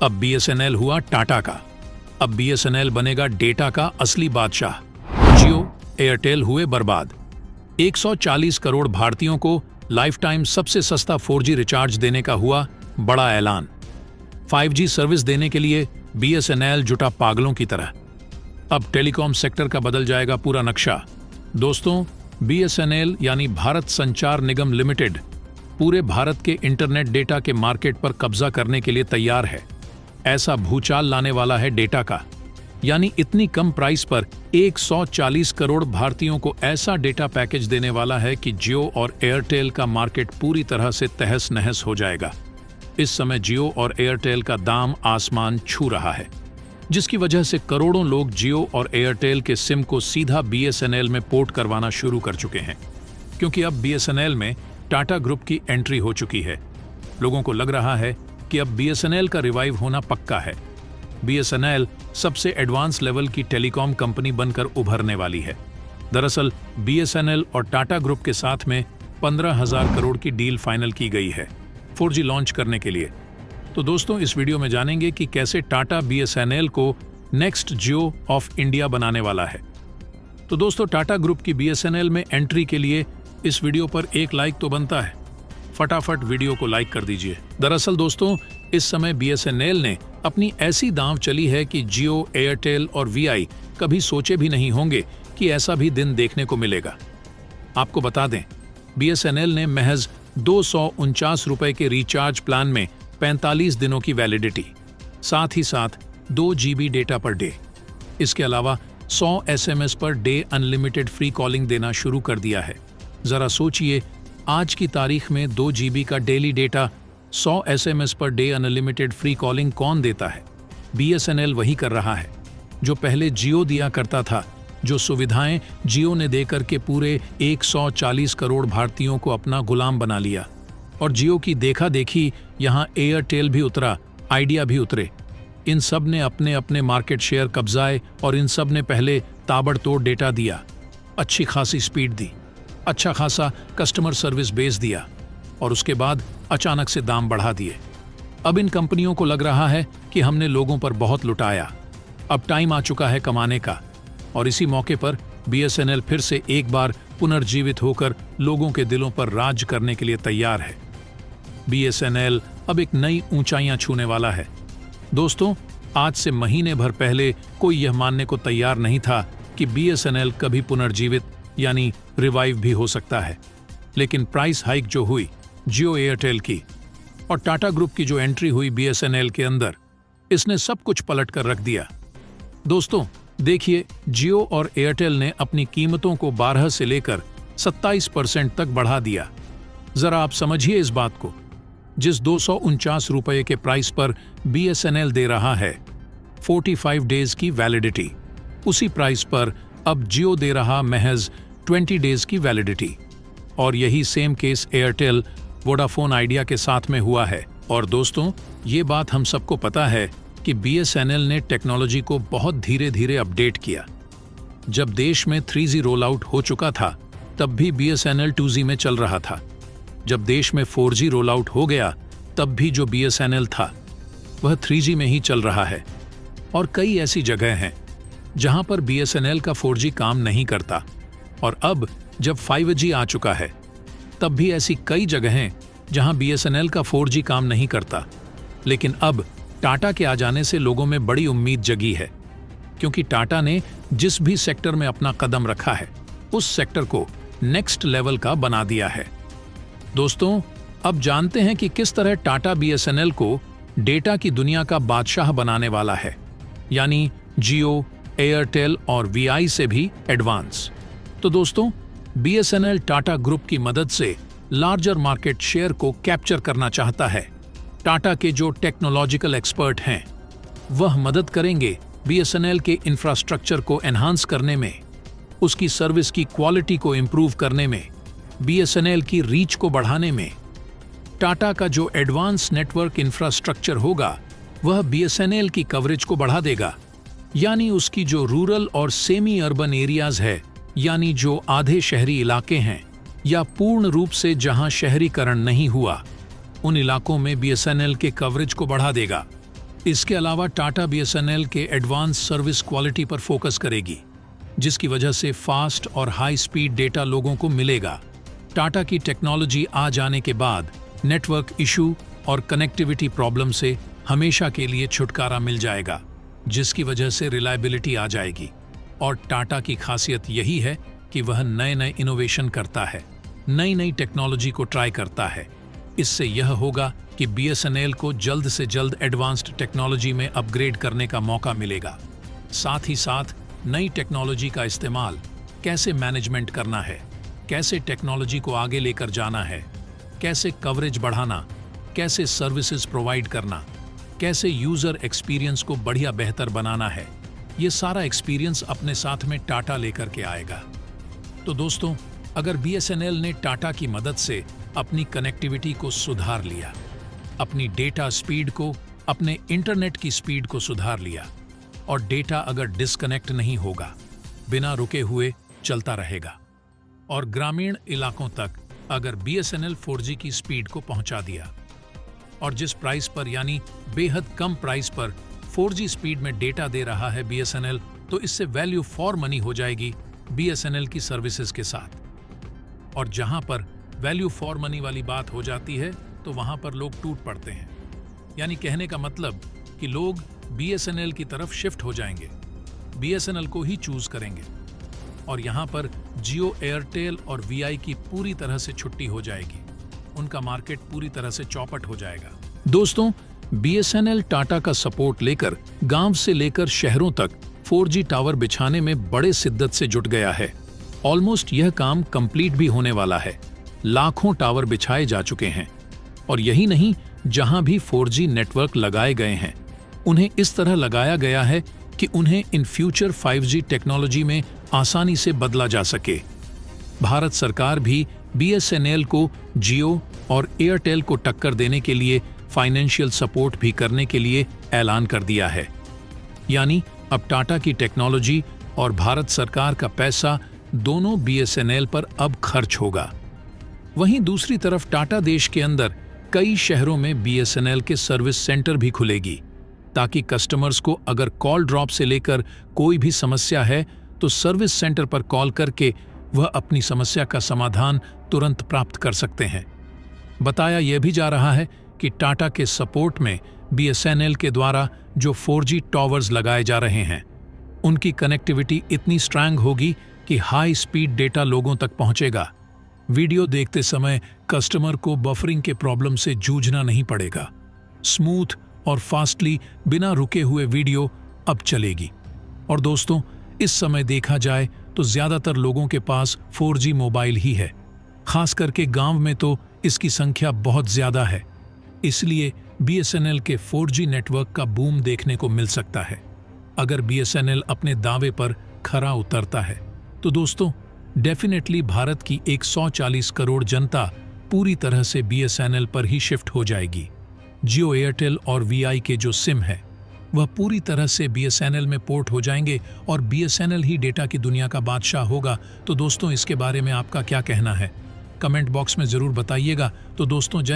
अब बीएसएनएल हुआ टाटा का। अब बीएसएनएल बनेगा डेटा का असली बादशाह। जियो, एयरटेल हुए बर्बाद। 140 करोड़ भारतीयों को लाइफ टाइम सबसे सस्ता 4G रिचार्ज देने का हुआ बड़ा ऐलान। 5G सर्विस देने के लिए बीएसएनएल जुटा पागलों की तरह। अब टेलीकॉम सेक्टर का बदल जाएगा पूरा नक्शा। दोस्तों, बीएसएनएल यानी भारत संचार निगम लिमिटेड पूरे भारत के इंटरनेट डेटा के मार्केट पर कब्जा करने के लिए तैयार है। ऐसा भूचाल लाने वाला है डेटा का, यानी इतनी कम प्राइस पर 140 करोड़ भारतीयों को ऐसा डेटा पैकेज देने वाला है कि जियो और एयरटेल का मार्केट पूरी तरह से तहस नहस हो जाएगा। इस समय जियो और एयरटेल का दाम आसमान छू रहा है, जिसकी वजह से करोड़ों लोग जियो और एयरटेल के सिम को सीधा बीएसएनएल में पोर्ट करवाना शुरू कर चुके हैं, क्योंकि अब बीएसएनएल में टाटा ग्रुप की एंट्री हो चुकी है। लोगों को लग रहा है कि अब बीएसएनएल का रिवाइव होना पक्का है। बीएसएनएल सबसे एडवांस लेवल की टेलीकॉम कंपनी बनकर उभरने वाली है। दरअसल बीएसएनएल और टाटा ग्रुप के साथ में 15,000 करोड़ की डील फाइनल की गई है 4G लॉन्च करने के लिए। तो दोस्तों, इस वीडियो में जानेंगे कि कैसे टाटा बीएसएनएल को नेक्स्ट जियो ऑफ इंडिया बनाने वाला है। तो दोस्तों, टाटा ग्रुप की बीएसएनएल में एंट्री के लिए इस वीडियो पर एक लाइक तो बनता है। फटाफट वीडियो को लाइक कर दीजिए। दरअसल दोस्तों, इस समय बीएसएनएल ने अपनी ऐसी दांव चली है कि जियो, एयरटेल और वीआई कभी सोचे भी नहीं होंगे कि ऐसा भी दिन देखने को मिलेगा। आपको बता दें, बीएसएनएल ने महज 249 रुपए के रिचार्ज प्लान में 45 दिनों की वैलिडिटी, साथ ही साथ 2 GB डेटा पर डे, इसके अलावा 100 SMS per day unlimited free calling देना शुरू कर दिया है। जरा सोचिए, आज की तारीख में 2 GB का daily data, 100 SMS per day unlimited free calling कौन देता है? बीएसएनएल वही कर रहा है जो पहले जियो दिया करता था, जो सुविधाएं जियो ने देकर के पूरे 140 करोड़ भारतीयों को अपना गुलाम बना लिया। और जियो की देखा देखी यहाँ एयरटेल भी उतरा, आइडिया भी उतरे। इन सब ने अपने अपने मार्केट शेयर कब्जाए और इन सब ने पहले ताबड़तोड़ डेटा दिया, अच्छी खासी स्पीड दी, अच्छा खासा कस्टमर सर्विस बेस दिया और उसके बाद अचानक से दाम बढ़ा दिए। अब इन कंपनियों को लग रहा है कि हमने लोगों पर बहुत लुटाया, अब टाइम आ चुका है कमाने का। और इसी मौके पर बीएसएनएल फिर से एक बार पुनर्जीवित होकर लोगों के दिलों पर राज करने के लिए तैयार है। बीएसएनएल अब एक नई ऊंचाइयां छूने वाला है। दोस्तों, आज से महीने भर पहले कोई यह मानने को तैयार नहीं था कि बीएसएनएल कभी पुनर्जीवित यानी रिवाइव भी हो सकता है। लेकिन प्राइस हाइक जो हुई जियो, एयरटेल की और टाटा ग्रुप की जो एंट्री हुई बीएसएनएल के अंदर, इसने सब कुछ पलट कर रख दिया। दोस्तों देखिए, जियो और एयरटेल ने अपनी कीमतों को 12 से लेकर 27% तक बढ़ा दिया। जरा आप समझिए इस बात को, जिस 249 रुपए के प्राइस पर बीएसएनएल दे रहा है 45 डेज की वैलिडिटी, उसी प्राइस पर अब जियो दे रहा महज 20 डेज की वैलिडिटी। और यही same case Airtel, Vodafone idea के साथ में हुआ है। और दोस्तों, ये बात हम सबको पता है कि बीएसएनएल ने टेक्नोलॉजी को बहुत धीरे धीरे अपडेट किया। जब देश में 3G रोल आउट हो चुका था, तब भी बीएसएनएल 2G में चल रहा था। जब देश में 4G रोल आउट हो गया, तब भी जो बीएसएनएल था वह 3G में ही चल रहा है। और कई ऐसी जगह हैं जहां पर बीएसएनएल का 4G काम नहीं करता। और अब जब 5G आ चुका है, तब भी ऐसी कई जगहें जहां बीएसएनएल का 4G काम नहीं करता। लेकिन अब टाटा के आ जाने से लोगों में बड़ी उम्मीद जगी है, क्योंकि टाटा ने जिस भी सेक्टर में अपना कदम रखा है, उस सेक्टर को नेक्स्ट लेवल का बना दिया है। दोस्तों, अब जानते हैं कि किस तरह टाटा बीएसएनएल को डेटा की दुनिया का बादशाह बनाने वाला है, यानी जियो, एयरटेल और वीआई से भी एडवांस। तो दोस्तों, बीएसएनएल टाटा ग्रुप की मदद से लार्जर मार्केट शेयर को कैप्चर करना चाहता है। टाटा के जो टेक्नोलॉजिकल एक्सपर्ट हैं, वह मदद करेंगे बीएसएनएल के इंफ्रास्ट्रक्चर को एनहांस करने में, उसकी सर्विस की क्वालिटी को इंप्रूव करने में, बीएसएनएल की रीच को बढ़ाने में। टाटा का जो एडवांस नेटवर्क इंफ्रास्ट्रक्चर होगा, वह बीएसएनएल की कवरेज को बढ़ा देगा, यानी उसकी जो रूरल और सेमी अर्बन एरियाज है, यानी जो आधे शहरी इलाके हैं या पूर्ण रूप से जहां शहरीकरण नहीं हुआ, उन इलाकों में बीएसएनएल के कवरेज को बढ़ा देगा। इसके अलावा टाटा बीएसएनएल के एडवांस सर्विस क्वालिटी पर फोकस करेगी, जिसकी वजह से फास्ट और हाई स्पीड डेटा लोगों को मिलेगा। टाटा की टेक्नोलॉजी आ जाने के बाद नेटवर्क इशू और कनेक्टिविटी प्रॉब्लम से हमेशा के लिए छुटकारा मिल जाएगा, जिसकी वजह से रिलायबिलिटी आ जाएगी। और टाटा की खासियत यही है कि वह नए नए इनोवेशन करता है, नई नई टेक्नोलॉजी को ट्राई करता है। इससे यह होगा कि बीएसएनएल को जल्द से जल्द एडवांस्ड टेक्नोलॉजी में अपग्रेड करने का मौका मिलेगा। साथ ही साथ नई टेक्नोलॉजी का इस्तेमाल कैसे मैनेजमेंट करना है, कैसे टेक्नोलॉजी को आगे लेकर जाना है, कैसे कवरेज बढ़ाना, कैसे सर्विसेज प्रोवाइड करना, कैसे यूजर एक्सपीरियंस को बढ़िया बेहतर बनाना है, ये सारा एक्सपीरियंस अपने साथ में टाटा लेकर के आएगा। तो दोस्तों, अगर बीएसएनएल ने टाटा की मदद से अपनी कनेक्टिविटी को सुधार लिया, अपनी डेटा स्पीड को, अपने इंटरनेट की स्पीड को सुधार लिया, और डेटा अगर डिस्कनेक्ट नहीं होगा, बिना रुके हुए चलता रहेगा, और ग्रामीण इलाकों तक अगर बीएसएनएल 4G की स्पीड को पहुंचा दिया, और जिस प्राइस पर यानी बेहद कम प्राइस पर 4G स्पीड में डेटा दे रहा है बीएसएनएल, तो इससे वैल्यू फॉर मनी हो जाएगी बीएसएनएल की सर्विसेज के साथ। और जहां पर वैल्यू फॉर मनी वाली बात हो जाती है तो वहां पर लोग टूट पड़ते हैं। यानी कहने का मतलब कि लोग बीएसएनएल की तरफ शिफ्ट हो जाएंगे, बीएसएनएल को ही चूज करेंगे, और यहां पर जियो, एयरटेल और वीआई की पूरी तरह से छुट्टी हो जाएगी। उनका मार्केट पूरी तरह से चौपट हो जाएगा। दोस्तों, बीएसएनएल टाटा का सपोर्ट लेकर गांव से लेकर शहरों तक 4G टावर बिछाने में बड़े शिद्दत से जुट गया है। ऑलमोस्ट यह काम कंप्लीट भी होने वाला है। लाखों टावर बिछाए जा चुके हैं, और यही नहीं, जहां भी 4G नेटवर्क लगाए गए हैं उन्हें इस तरह लगाया गया है कि उन्हें इन फ्यूचर 5G टेक्नोलॉजी में आसानी से बदला जा सके। भारत सरकार भी बीएसएनएल को जियो और एयरटेल को टक्कर देने के लिए फाइनेंशियल सपोर्ट भी करने के लिए ऐलान कर दिया है। यानी अब टाटा की टेक्नोलॉजी और भारत सरकार का पैसा दोनों बीएसएनएल पर अब खर्च होगा। वहीं दूसरी तरफ टाटा देश के अंदर कई शहरों में बीएसएनएल के सर्विस सेंटर भी खुलेगी, ताकि कस्टमर्स को अगर कॉल ड्रॉप से लेकर कोई भी समस्या है तो सर्विस सेंटर पर कॉल करके वह अपनी समस्या का समाधान तुरंत प्राप्त कर सकते हैं। बताया यह भी जा रहा है कि टाटा के सपोर्ट में बीएसएनएल के द्वारा जो 4G टावर्स लगाए जा रहे हैं, उनकी कनेक्टिविटी इतनी स्ट्रांग होगी कि हाई स्पीड डेटा लोगों तक पहुंचेगा। वीडियो देखते समय कस्टमर को बफरिंग के प्रॉब्लम से जूझना नहीं पड़ेगा। स्मूथ और फास्टली बिना रुके हुए वीडियो अब चलेगी। और दोस्तों, इस समय देखा जाए तो ज्यादातर लोगों के पास 4G मोबाइल ही है। खास करके गांव में तो इसकी संख्या बहुत ज्यादा है। इसलिए बीएसएनएल के 4G नेटवर्क का बूम देखने को मिल सकता है। अगर बीएसएनएल अपने दावे पर खरा उतरता है तो दोस्तों, डेफिनेटली भारत की 140 करोड़ जनता पूरी तरह से बीएसएनएल पर ही शिफ्ट हो जाएगी। जियो, एयरटेल और वीआई के जो सिम है वह पूरी तरह से बीएसएनएल में पोर्ट हो जाएंगे और बीएसएनएल ही डेटा की दुनिया का बादशाह होगा। तो दोस्तों, इसके बारे में आपका क्या कहना है? कमेंट बॉक्स में जरूर बताइएगा। तो दोस्तों, जय